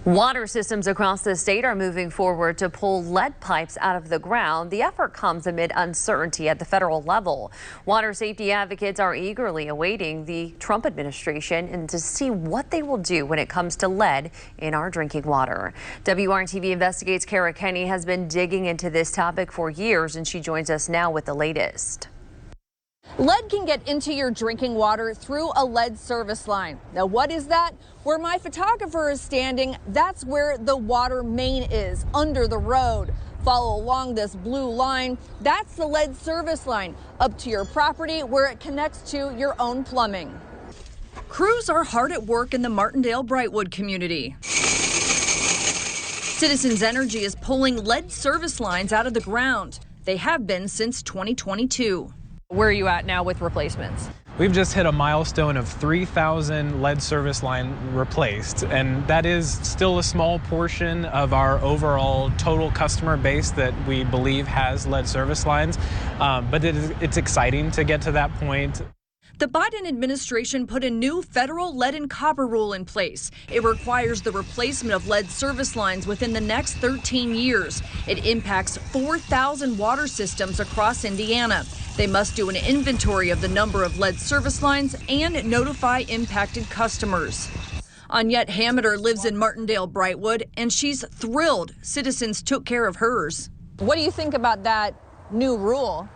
Water systems across the state are moving forward to pull lead pipes out of the ground. The effort comes amid uncertainty at the federal level. Water safety advocates are eagerly awaiting the Trump administration and to see what they will do when it comes to lead in our drinking water. WRTV Investigates Kara Kenny has been digging into this topic for years, and she joins us now with the latest. Lead can get into your drinking water through a lead service line. Now, what is that? Where my photographer is standing, that's where the water main is, under the road. Follow along this blue line. That's the lead service line up to your property where it connects to your own plumbing. Crews are hard at work in the Martindale-Brightwood community. Citizens Energy is pulling lead service lines out of the ground. They have been since 2022. Where are you at now with replacements? We've just hit a milestone of 3,000 lead service line replaced, and that is still a small portion of our overall total customer base that we believe has lead service lines, but it's exciting to get to that point. The Biden administration put a new federal lead and copper rule in place. It requires the replacement of lead service lines within the next 13 years. It impacts 4,000 water systems across Indiana. They must do an inventory of the number of lead service lines and notify impacted customers. Annette Hameter lives in Martindale-Brightwood, and she's thrilled citizens took care of hers. What do you think about that new rule?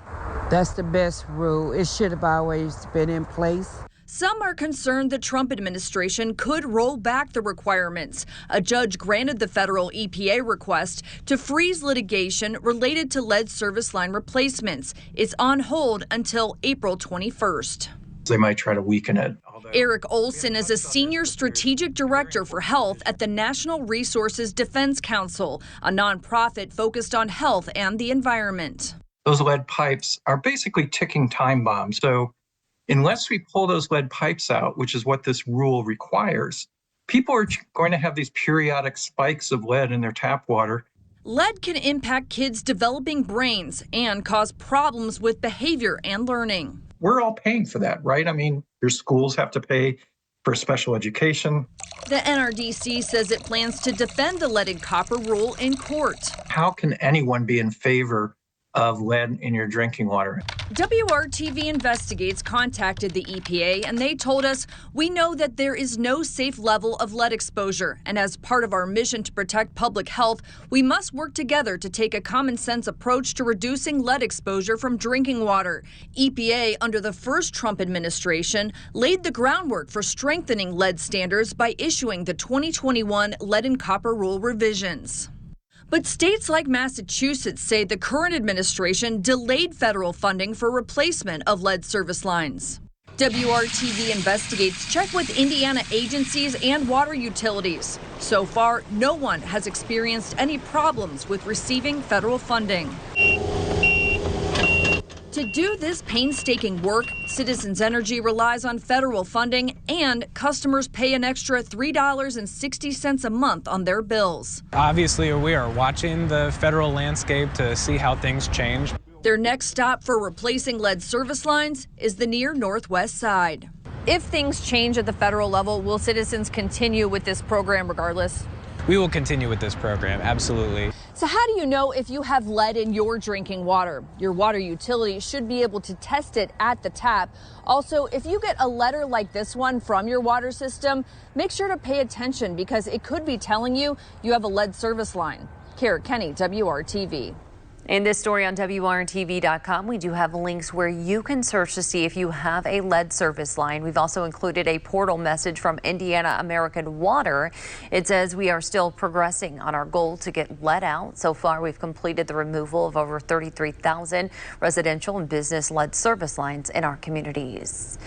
That's the best rule. It should have always been in place. Some are concerned the Trump administration could roll back the requirements. A judge granted the federal EPA request to freeze litigation related to lead service line replacements. It's on hold until April 21st. They might try to weaken it. Eric Olson is a senior strategic director for health at the National Resources Defense Council, a nonprofit focused on health and the environment. Those lead pipes are basically ticking time bombs. So unless we pull those lead pipes out, which is what this rule requires, people are going to have these periodic spikes of lead in their tap water. Lead can impact kids' developing brains and cause problems with behavior and learning. We're all paying for that, right? I mean, your schools have to pay for special education. The NRDC says it plans to defend the lead and copper rule in court. How can anyone be in favor of lead in your drinking water? WRTV Investigates contacted the EPA, and they told us, we know that there is no safe level of lead exposure, and as part of our mission to protect public health, we must work together to take a common sense approach to reducing lead exposure from drinking water. EPA, under the first Trump administration, laid the groundwork for strengthening lead standards by issuing the 2021 lead and copper rule revisions. But states like Massachusetts say the current administration delayed federal funding for replacement of lead service lines. WRTV Investigates checked with Indiana agencies and water utilities. So far, no one has experienced any problems with receiving federal funding. To do this painstaking work, Citizens Energy relies on federal funding, and customers pay an extra $3.60 a month on their bills. Obviously, we are watching the federal landscape to see how things change. Their next stop for replacing lead service lines is the near Northwest Side. If things change at the federal level, will citizens continue with this program regardless? We will continue with this program, absolutely. So how do you know if you have lead in your drinking water? Your water utility should be able to test it at the tap. Also, if you get a letter like this one from your water system, make sure to pay attention because it could be telling you you have a lead service line. Kara Kenny, WRTV. In this story on WRTV.com, we do have links where you can search to see if you have a lead service line. We've also included a portal message from Indiana American Water. It says we are still progressing on our goal to get lead out. So far, we've completed the removal of over 33,000 residential and business lead service lines in our communities.